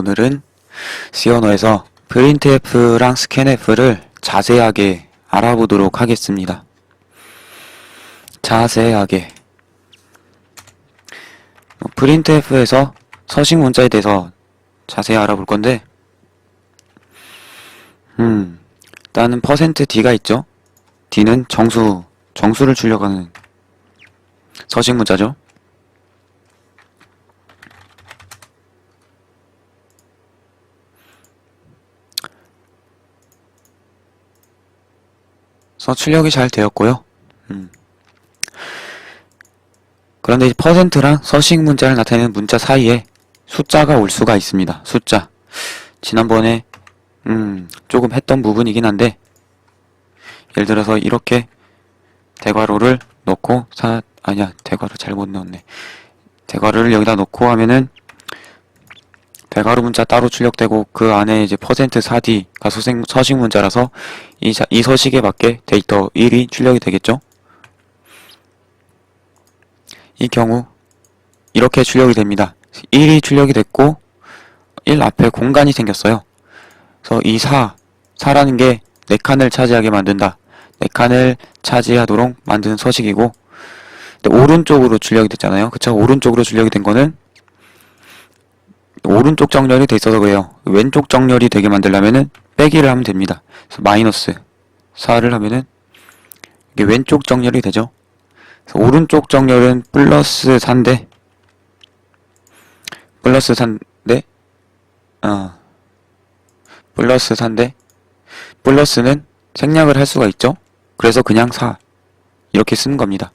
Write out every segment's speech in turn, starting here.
오늘은 C 언어에서 printf랑 scanf를 자세하게 알아보도록 하겠습니다. 자세하게 printf에서 서식 문자에 대해서 자세히 알아볼 건데 일단은 %d가 있죠. d는 정수를 주려고 하는 서식 문자죠. 그래서 출력이 잘 되었고요. 그런데 이 %랑 서식 문자를 나타내는 문자 사이에 숫자가 올 수가 있습니다. 숫자. 지난번에 조금 했던 부분이긴 한데, 예를 들어서 이렇게 대괄호를 넣고 대괄호 잘못 넣었네. 대괄호를 여기다 넣고 하면은 대괄호 문자 따로 출력되고 그 안에 이제 %4d가 서식 문자라서 이 서식에 맞게 데이터 1이 출력이 되겠죠. 이 경우 이렇게 출력이 됩니다. 1이 출력이 됐고 1 앞에 공간이 생겼어요. 그래서 이 4라는 게 4칸을 차지하게 만든다. 4칸을 차지하도록 만드는 서식이고, 근데 오른쪽으로 출력이 됐잖아요. 그쵸? 오른쪽으로 출력이 된 거는 오른쪽 정렬이 돼 있어서 그래요. 왼쪽 정렬이 되게 만들려면은 빼기를 하면 됩니다. 그래서 마이너스 4를 하면은 이게 왼쪽 정렬이 되죠. 그래서 오른쪽 정렬은 플러스 4인데 플러스는 생략을 할 수가 있죠. 그래서 그냥 4 이렇게 쓰는 겁니다.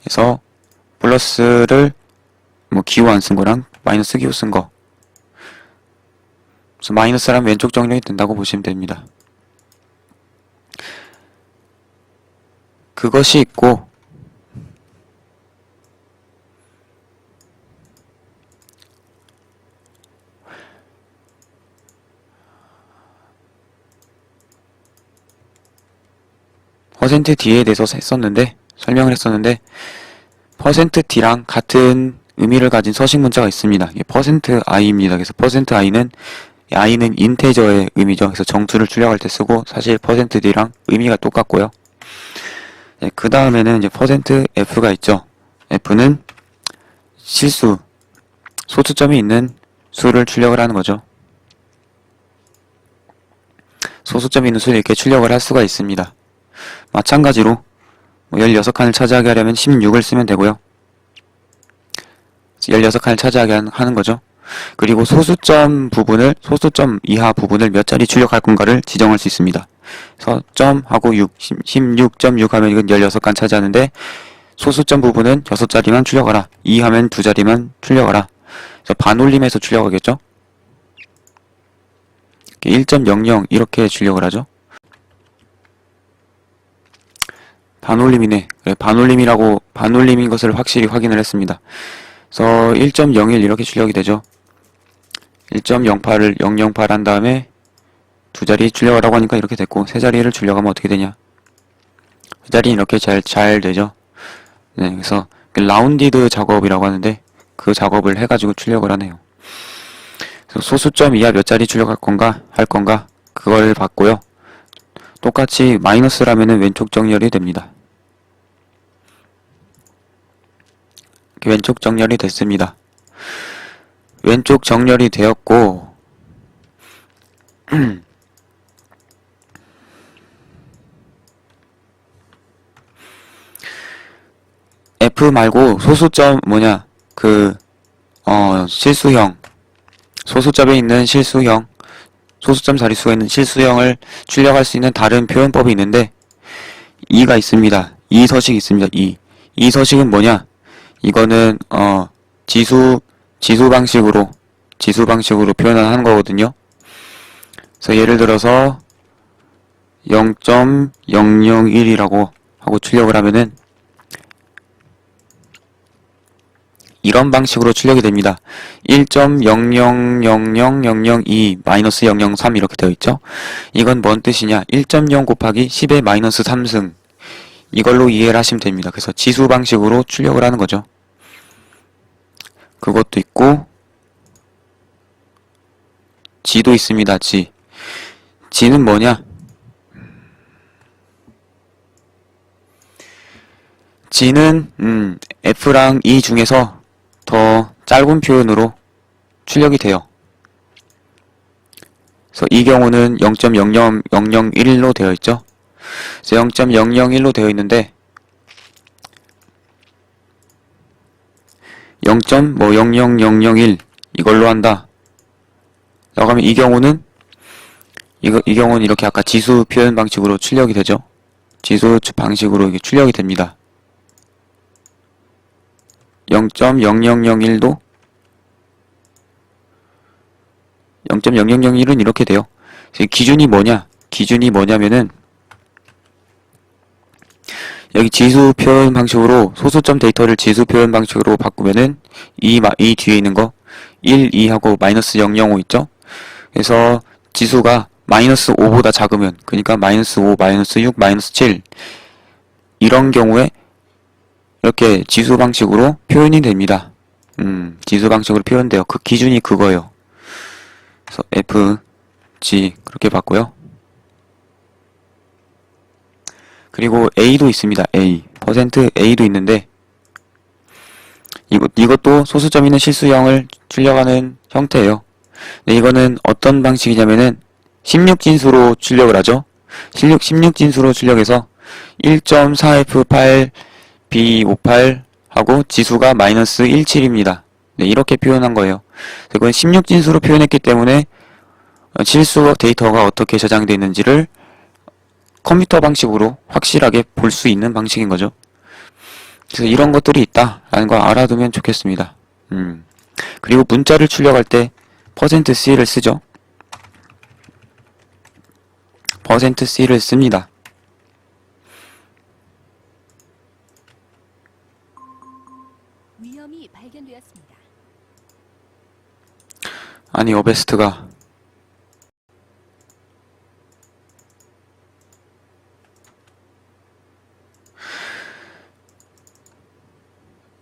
그래서 플러스를 기호 안 쓴 거랑 마이너스 기호 쓴 거. 그래서 마이너스라면 왼쪽 정렬이 된다고 보시면 됩니다. 그것이 있고, %d에 대해서 설명을 했었는데, %d랑 같은 의미를 가진 서식 문자가 있습니다. 이게 %i입니다. 그래서 i는 인테저의 의미죠. 그래서 정수를 출력할 때 쓰고, 사실 %d랑 의미가 똑같고요. 네, 그 다음에는 이제 %f가 있죠. f는 실수, 소수점이 있는 수를 출력을 하는 거죠. 소수점이 있는 수를 이렇게 출력을 할 수가 있습니다. 마찬가지로 16칸을 차지하게 하려면 16을 쓰면 되고요. 16칸을 차지하게 하는 거죠. 그리고 소수점 이하 부분을 몇 자리 출력할 건가를 지정할 수 있습니다. 그래서 점하고 16.6 하면 이건 16칸 차지하는데, 소수점 부분은 6자리만 출력하라. 2 하면 2자리만 출력하라. 그래서 반올림해서 출력하겠죠. 1.00 이렇게 출력을 하죠. 반올림이네. 반올림인 것을 확실히 확인을 했습니다. 그래서 1.01 이렇게 출력이 되죠. 1.08을 008 한 다음에 2자리 출력하라고 하니까 이렇게 됐고, 3자리를 출력하면 어떻게 되냐. 2자리는 이렇게 잘 되죠. 네, 그래서 라운디드 작업이라고 하는데 그 작업을 해가지고 출력을 하네요. 그래서 소수점 이하 몇 자리 출력할 건가 그걸 봤고요. 똑같이 마이너스라면은 왼쪽 정렬이 됩니다. 왼쪽 정렬이 됐습니다. 왼쪽 정렬이 되었고, F 말고 소수점 실수형, 소수점에 있는 실수형, 소수점 자릿수가 있는 실수형을 출력할 수 있는 다른 표현법이 있는데, 이가 있습니다. 이 서식이 있습니다. 이 서식은 뭐냐? 이거는 지수 방식으로 표현하는 거거든요. 그래서 예를 들어서 0.001이라고 하고 출력을 하면은 이런 방식으로 출력이 됩니다. 1.000002 마이너스 003 이렇게 되어 있죠. 이건 뭔 뜻이냐? 1.0 곱하기 10의 마이너스 3승, 이걸로 이해를 하시면 됩니다. 그래서 지수 방식으로 출력을 하는 거죠. 그것도 있고, G도 있습니다. G는 뭐냐? G는 F랑 E 중에서 더 짧은 표현으로 출력이 돼요. 그래서 이 경우는 0.00001로 되어 있죠. 그래서 0.001로 되어 있는데 0.00001 이걸로 한다. 라고 하면 이 경우는 이렇게 아까 지수 표현 방식으로 출력이 되죠. 지수 방식으로 이게 출력이 됩니다. 0.0001도 0.0001은 이렇게 돼요. 기준이 뭐냐면은 여기 지수 표현 방식으로 소수점 데이터를 지수 표현 방식으로 바꾸면은 이 뒤에 있는 거 1, 2하고 마이너스 005 있죠? 그래서 지수가 마이너스 5보다 작으면, 그러니까 마이너스 5, 마이너스 6, 마이너스 7 이런 경우에 이렇게 지수 방식으로 표현이 됩니다. 지수 방식으로 표현돼요. 그 기준이 그거예요. 그래서 F, G 그렇게 봤고요. 그리고 A도 있습니다. %A도 있는데 이것도 소수점 있는 실수형을 출력하는 형태예요. 근데 이거는 어떤 방식이냐면은 16진수로 출력을 하죠. 16진수로 출력해서 1.4F8 B58 하고 지수가 마이너스 17입니다. 네, 이렇게 표현한 거예요. 이건 16진수로 표현했기 때문에 실수 데이터가 어떻게 저장되어 있는지를 컴퓨터 방식으로 확실하게 볼 수 있는 방식인 거죠. 그래서 이런 것들이 있다라는 거 알아두면 좋겠습니다. 그리고 문자를 출력할 때 %C를 쓰죠. %C를 씁니다. 위험이 발견되었습니다. 아니, 어베스트가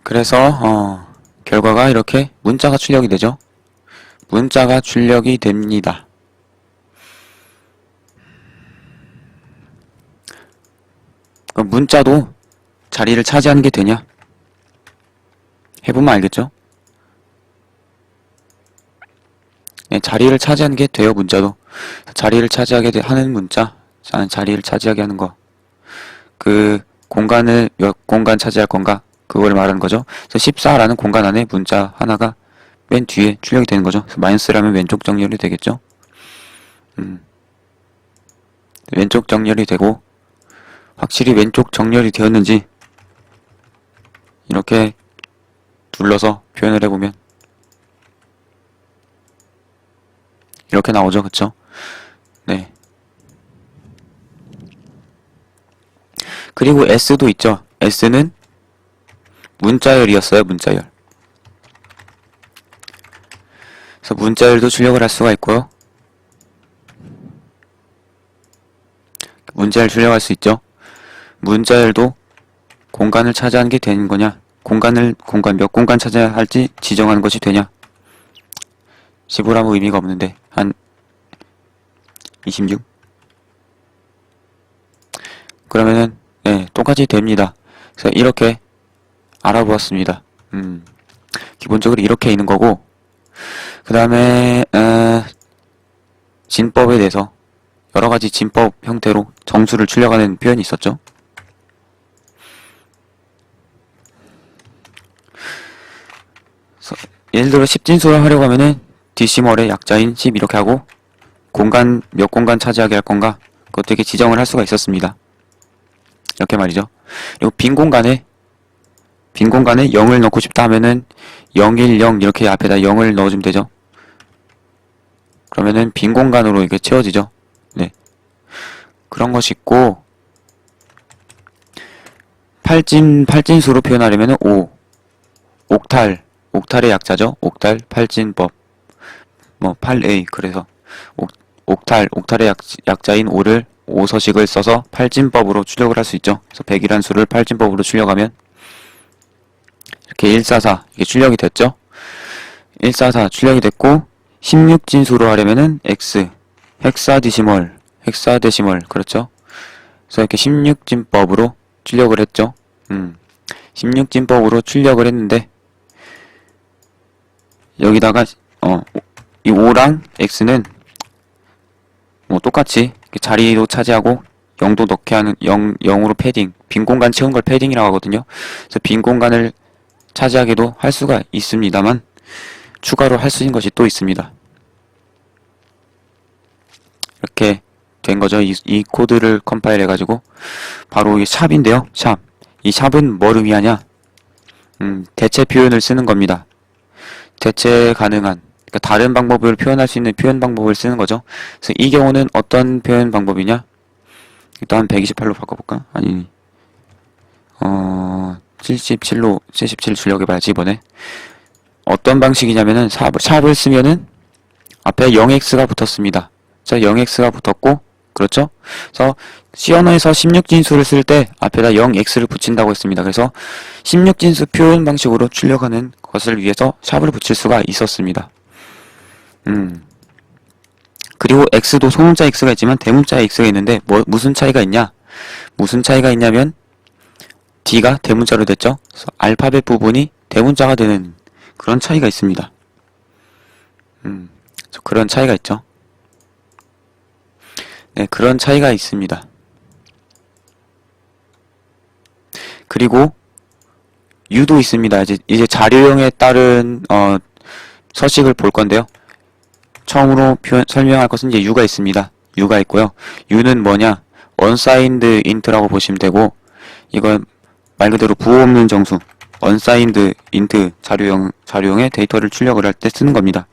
그래서 결과가 이렇게 문자가 출력이 되죠. 문자가 출력이 됩니다. 문자도 자리를 차지하는 게 되냐? 해보면 알겠죠? 네, 자리를 차지하는 게 돼요, 문자도. 자리를 차지하게 하는 문자, 자리를 차지하게 하는 거. 그 공간을 몇 공간 차지할 건가? 그걸 말하는 거죠. 그래서 14라는 공간 안에 문자 하나가 맨 뒤에 출력이 되는 거죠. 그래서 마이너스라면 왼쪽 정렬이 되겠죠. 왼쪽 정렬이 되고, 확실히 왼쪽 정렬이 되었는지 이렇게 눌러서 표현을 해보면 이렇게 나오죠. 그쵸? 네. 그리고 S도 있죠. S는 문자열이었어요. 문자열. 그래서 문자열도 출력을 할 수가 있고요. 문자열 출력할 수 있죠. 문자열도 공간을 차지하는 게 되는 거냐? 몇 공간 차지해야 할지 지정하는 것이 되냐? 15라면 의미가 없는데, 한 26? 그러면은, 네, 똑같이 됩니다. 그래서 이렇게 알아보았습니다. 기본적으로 이렇게 있는 거고, 그 다음에, 진법에 대해서 여러가지 진법 형태로 정수를 출력하는 표현이 있었죠. 예를 들어 10진수를 하려고 하면은 디시멀의 약자인 10 이렇게 하고 몇 공간 차지하게 할 건가 그것도 이렇게 지정을 할 수가 있었습니다. 이렇게 말이죠. 그리고 빈 공간에 0을 넣고 싶다 하면은 010 이렇게 앞에다 0을 넣어주면 되죠. 그러면은 빈 공간으로 이게 채워지죠. 네. 그런 것이 있고, 8진수로 표현하려면은 5. 옥탈의 약자죠. 옥탈, 8진법. 8A. 그래서, 옥탈의 약자인 5를 5서식을 써서 8진법으로 출력을 할 수 있죠. 그래서 100이란 수를 8진법으로 출력하면, 이렇게 144, 이게 출력이 됐죠. 144 출력이 됐고 16진수로 하려면은 X 헥사데시멀 그렇죠? 그래서 이렇게 16진법으로 출력을 했죠. 16진법으로 출력을 했는데 여기다가 이 5랑 X는 뭐 똑같이 자리도 차지하고 0도 넣게 하는 0으로 패딩, 빈 공간 채운 걸 패딩이라고 하거든요. 그래서 빈 공간을 차지하게도 할 수가 있습니다만 추가로 할 수 있는 것이 또 있습니다. 이렇게 된 거죠. 이 코드를 컴파일 해가지고 바로 이 샵인데요. 샵. 이 샵은 뭐를 위하냐? 대체 표현을 쓰는 겁니다. 대체 가능한, 그러니까 다른 방법을 표현할 수 있는 표현 방법을 쓰는 거죠. 그래서 이 경우는 어떤 표현 방법이냐? 일단 128로 바꿔볼까? 아니, 77로 77 출력해봐야지 이번에. 어떤 방식이냐면은 샵을 쓰면은 앞에 0x가 붙었습니다. 자, 0x가 붙었고, 그렇죠? 그래서 C 언어에서 16진수를 쓸 때 앞에다 0x를 붙인다고 했습니다. 그래서 16진수 표현 방식으로 출력하는 것을 위해서 샵을 붙일 수가 있었습니다. 그리고 x도 소문자 x가 있지만 대문자 x가 있는데 무슨 차이가 있냐? 무슨 차이가 있냐면 d가 대문자로 됐죠? 그래서 알파벳 부분이 대문자가 되는 그런 차이가 있습니다. 그런 차이가 있죠. 네, 그런 차이가 있습니다. 그리고 U도 있습니다. 이제 자료형에 따른 서식을 볼 건데요. 처음으로 설명할 것은 이제 U가 있습니다. U가 있고요. U는 뭐냐? unsigned int라고 보시면 되고, 이건 말 그대로 부호 없는 정수, unsigned int 자료형의 데이터를 출력을 할 때 쓰는 겁니다.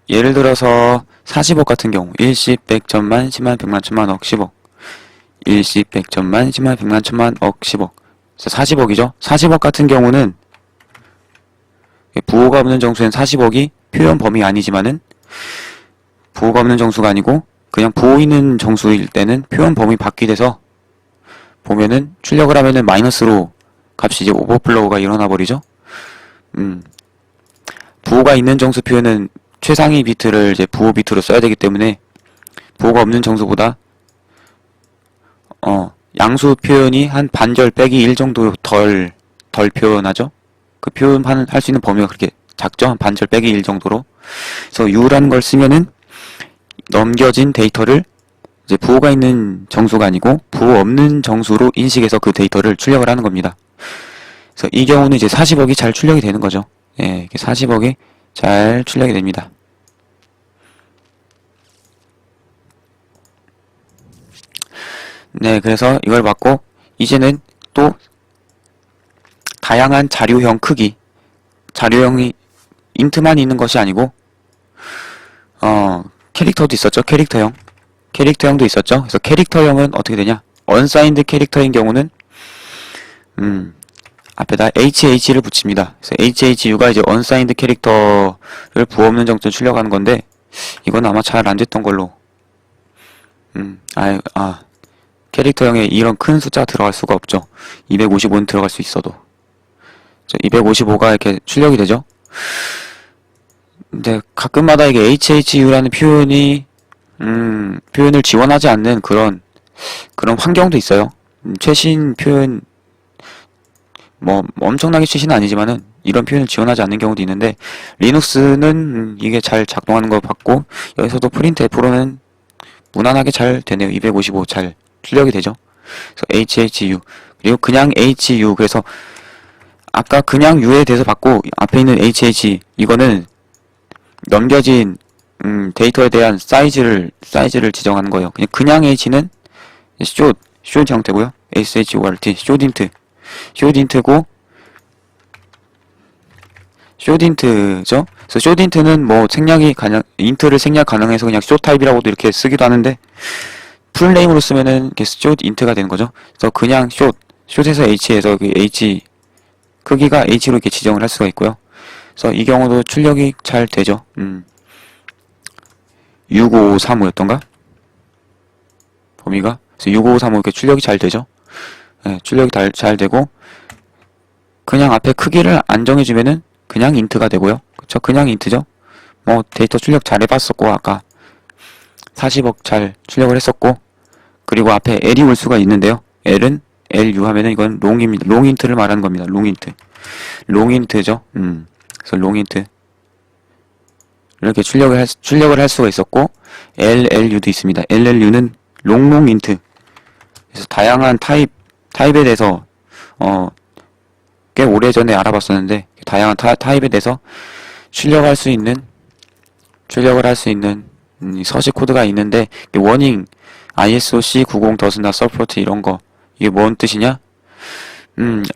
예를 들어서 40억 같은 경우 1십 100 천만 10만 100만 천만 억 10억 1십 100 천만 10만 100만 천만 억 10억 40억이죠. 40억 같은 경우는 부호가 없는 정수엔 40억이 표현 범위 아니지만은 부호가 없는 정수가 아니고 그냥 부호 있는 정수일 때는 표현 범위 밖이 돼서 보면은 출력을 하면은 마이너스로 값이 이제 오버플로우가 일어나 버리죠. 부호가 있는 정수 표현은 최상위 비트를 이제 부호 비트로 써야 되기 때문에 부호가 없는 정수보다 양수 표현이 한 반절 빼기 1 정도 덜 표현하죠. 그 표현할 수 있는 범위가 그렇게 작죠. 한 반절 빼기 1 정도로. 그래서 U라는 걸 쓰면은 넘겨진 데이터를 이제 부호가 있는 정수가 아니고 부호 없는 정수로 인식해서 그 데이터를 출력을 하는 겁니다. 그래서 이 경우는 이제 40억이 잘 출력이 되는 거죠. 예, 40억이 잘 출력이 됩니다. 네, 그래서 이걸 받고 이제는 또 다양한 자료형 크기, 자료형이 인트만 있는 것이 아니고 캐릭터도 있었죠. 캐릭터형도 있었죠. 그래서 캐릭터형은 어떻게 되냐? unsigned 캐릭터인 경우는 앞에다 HH를 붙입니다. 그래서 HHU가 이제 unsigned 캐릭터를 부호 없는 정수로 출력하는 건데 이건 아마 잘 안 됐던 걸로. 캐릭터형에 이런 큰 숫자가 들어갈 수가 없죠. 255는 들어갈 수 있어도. 255가 이렇게 출력이 되죠. 근데 가끔마다 이게 HHU라는 표현이 표현을 지원하지 않는 그런 환경도 있어요. 최신 표현 뭐 엄청나게 최신은 아니지만은 이런 표현을 지원하지 않는 경우도 있는데 리눅스는 이게 잘 작동하는 거 봤고 여기서도 프린트 F로는 무난하게 잘 되네요. 255 잘 출력이 되죠. 그래서 HHU 그리고 그냥 HU 그래서 아까 그냥 U에 대해서 받고 앞에 있는 HH 이거는 넘겨진 데이터에 대한 사이즈를 지정하는 거예요. 그냥 H는 숏 형태고요. SHORT 숏인트고 숏인트죠. 그래서 숏인트는 뭐 인트를 생략 가능해서 그냥 숏 타입이라고도 이렇게 쓰기도 하는데 풀네임으로 쓰면은 이렇게 숏인트가 되는 거죠. 그래서 그냥 숏에서 H에서 그 H 크기가 H로 이렇게 지정을 할 수가 있고요. 그래서 이 경우도 출력이 잘 되죠. 65535였던가? 범위가? 그래서 65535 이렇게 출력이 잘 되죠. 네, 출력이 잘 되고 그냥 앞에 크기를 안 정해주면은 그냥 인트가 되고요. 그쵸? 그냥 인트죠. 뭐 데이터 출력 잘 해봤었고 아까 40억 잘 출력을 했었고, 그리고 앞에 L이 올 수가 있는데요. L은 LU 하면은 이건 롱입니다. 롱인트를 말하는 겁니다. 롱인트. 롱인트죠. 그래서 롱인트. 이렇게 출력을 할 수가 있었고, LLU도 있습니다. LLU는 롱롱인트. 그래서 다양한 타입에 대해서, 꽤 오래전에 알아봤었는데, 다양한 타입에 대해서 출력을 할 수 있는 서식 코드가 있는데, 워닝, ISO C90 does not support 이런 거. 이게 뭔 뜻이냐?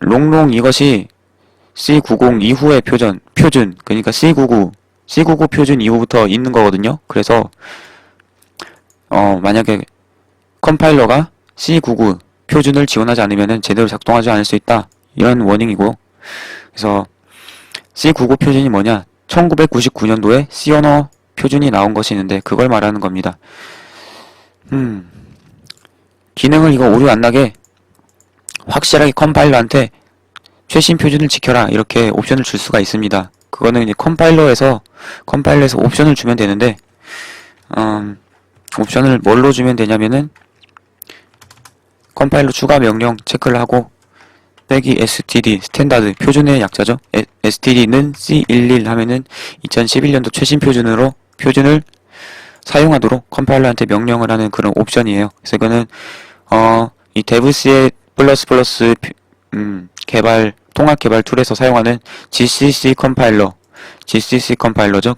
롱롱 이것이 C90 이후의 표준. 그러니까 C99 표준 이후부터 있는 거거든요. 그래서, 만약에 컴파일러가 C99 표준을 지원하지 않으면은 제대로 작동하지 않을 수 있다. 이런 워닝이고. 그래서 C99 표준이 뭐냐? 1999년도에 C 언어 표준이 나온 것이 있는데 그걸 말하는 겁니다. 기능을 이거 오류 안 나게 확실하게 컴파일러한테 최신 표준을 지켜라 이렇게 옵션을 줄 수가 있습니다. 그거는 이제 컴파일러에서 옵션을 주면 되는데, 옵션을 뭘로 주면 되냐면은 컴파일러 추가 명령 체크를 하고 빼기 std 스탠다드 표준의 약자죠. std는 C11 하면은 2011년도 최신 표준을 사용하도록 컴파일러한테 명령을 하는 그런 옵션이에요. 그래서 이거는 이 데브스의 플러스 통합 개발 툴에서 사용하는 GCC 컴파일러죠.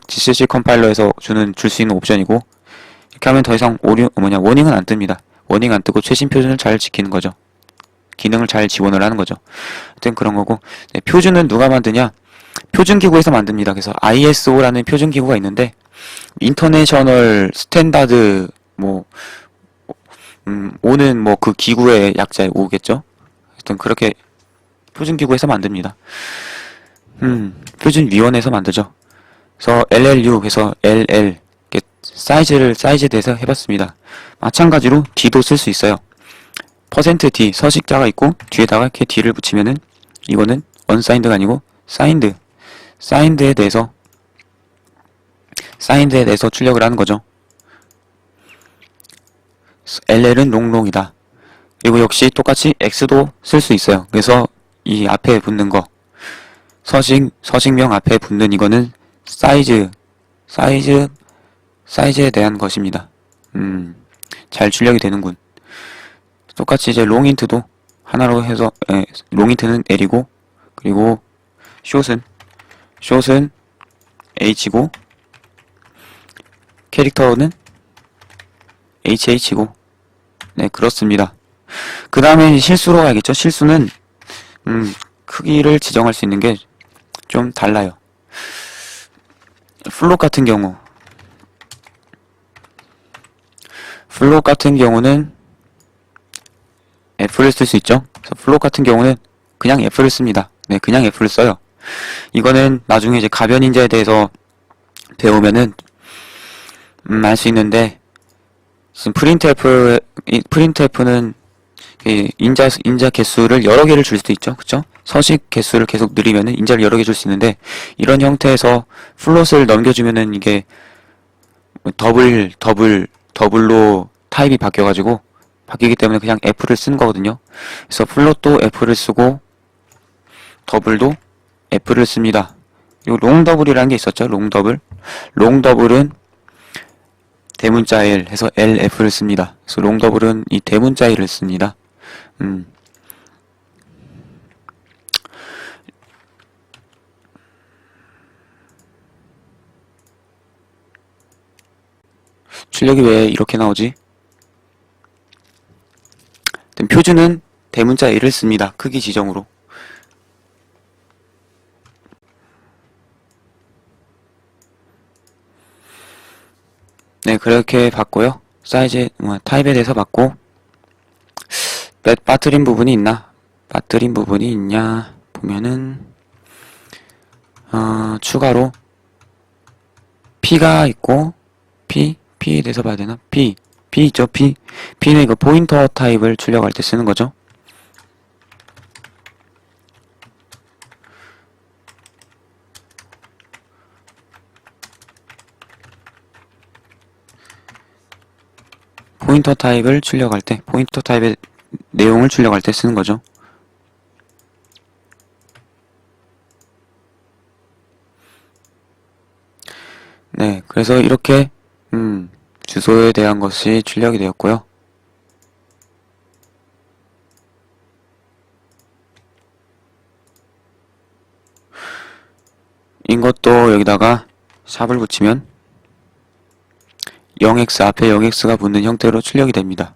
GCC 컴파일러에서 줄 수 있는 옵션이고, 이렇게 하면 더 이상 워닝은 안 뜹니다. 워닝 안 뜨고 최신 표준을 잘 지키는 거죠. 기능을 잘 지원을 하는 거죠. 하여튼 그런 거고, 네, 표준은 누가 만드냐? 표준기구에서 만듭니다. 그래서 ISO라는 표준기구가 있는데, 인터내셔널 스탠다드, 오는 그 기구의 약자에 오겠죠? 하여튼 그렇게 표준기구에서 만듭니다. 표준위원회에서 만들죠. 그래서 LLU, 그래서 LL, 사이즈에 대해서 해봤습니다. 마찬가지로 D도 쓸 수 있어요. %D, 서식자가 있고, 뒤에다가 이렇게 D를 붙이면은, 이거는 unsigned가 아니고, signed에 대해서 출력을 하는 거죠. LL은 롱롱이다. 그리고 역시 똑같이 X도 쓸 수 있어요. 그래서 이 앞에 붙는 거, 서식명 앞에 붙는 이거는 사이즈에 대한 것입니다. 잘 출력이 되는군. 똑같이 이제 롱인트도 하나로 해서, 롱인트는 L이고, 그리고 숏은 H고, 캐릭터는 HH고, 네, 그렇습니다. 그 다음에 실수로 가야겠죠. 실수는, 크기를 지정할 수 있는 게 좀 달라요. 플롯 같은 경우는 F를 쓸 수 있죠. 그래서 플롯 같은 경우는 그냥 F를 씁니다. 네, 그냥 F를 써요. 이거는 나중에 이제 가변인자에 대해서 배우면은 알 수 있는데, 지금 프린트F는 인자 개수를 여러 개를 줄 수도 있죠. 그쵸? 서식 개수를 계속 늘리면은 인자를 여러 개 줄 수 있는데, 이런 형태에서 플롯을 넘겨주면은 이게 더블로 타입이 바뀌기 때문에 그냥 F를 쓰는 거거든요. 그래서 플롯도 F를 쓰고, 더블도 F를 씁니다. 그리고 롱더블이라는 게 있었죠. 롱더블은 대문자 L 해서 LF를 씁니다. 그래서 롱더블은 이 대문자 L을 씁니다. 출력이 왜 이렇게 나오지? 표준은 대문자 L을 씁니다. 크기 지정으로. 네, 그렇게 봤고요. 사이즈, 타입에 대해서 봤고, 빠뜨린 부분이 있냐 보면은, 추가로 P가 있고, P에 대해서 봐야 되나? P 있죠, P는 이거 포인터 타입을 출력할 때 쓰는 거죠. 포인터 타입을 출력할 때, 포인터 타입의 내용을 출력할 때 쓰는 거죠. 네, 그래서 이렇게 주소에 대한 것이 출력이 되었고요. 이것도 여기다가 샵을 붙이면 0x 앞에 0x가 붙는 형태로 출력이 됩니다.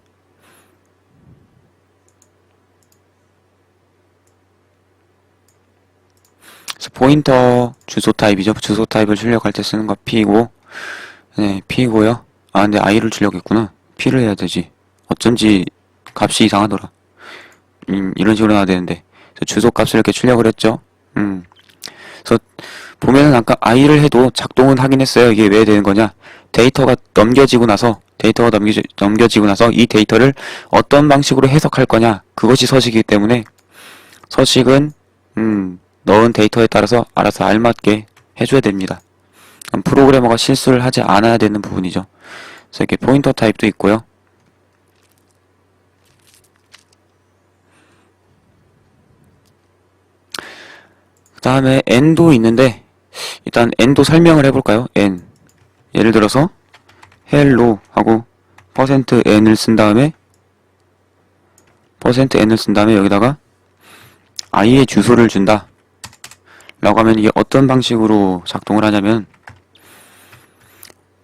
그래서 포인터 주소 타입이죠. 주소 타입을 출력할 때 쓰는 거 P이고, 네, P이고요. 아, 근데 I를 출력했구나. P를 해야 되지. 어쩐지 값이 이상하더라. 이런 식으로 해야 되는데. 그래서 주소 값을 이렇게 출력을 했죠. 그래서 보면은 아까 I를 해도 작동은 하긴 했어요. 이게 왜 되는 거냐? 데이터가 넘겨지고 나서 이 데이터를 어떤 방식으로 해석할 거냐? 그것이 서식이기 때문에 서식은 넣은 데이터에 따라서 알아서 알맞게 해줘야 됩니다. 프로그래머가 실수를 하지 않아야 되는 부분이죠. 그래서 이렇게 포인터 타입도 있고요. 그 다음에 n도 있는데 일단 n도 설명을 해볼까요? n 예를 들어서 hello 하고 %n을 쓴 다음에 %n을 쓴 다음에 여기다가 i의 주소를 준다 라고 하면 이게 어떤 방식으로 작동을 하냐면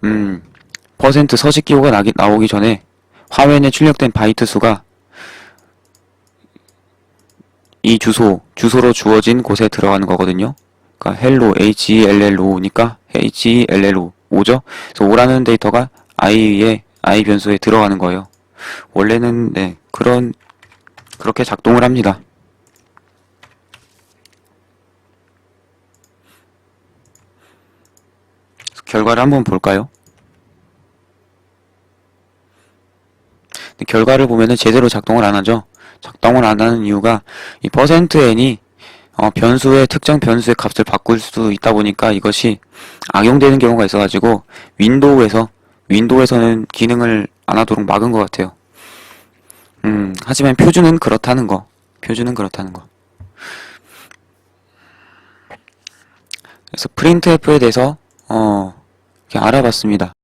% 서식 기호가 나오기 전에 화면에 출력된 바이트 수가 이 주소로 주어진 곳에 들어가는 거거든요. 그러니까 hello, HELLO니까 HELLO 5죠. 그래서 5라는 데이터가 i 변수에 들어가는 거예요. 원래는 네, 그렇게 작동을 합니다. 결과를 한번 볼까요? 결과를 보면은 제대로 작동을 안 하죠. 작동을 안 하는 이유가 이 %n이 특정 변수의 값을 바꿀 수 있다 보니까 이것이 악용되는 경우가 있어가지고 윈도우에서는 기능을 안 하도록 막은 것 같아요. 하지만 표준은 그렇다는 거. 그래서 프린트F에 대해서 이렇게 알아봤습니다.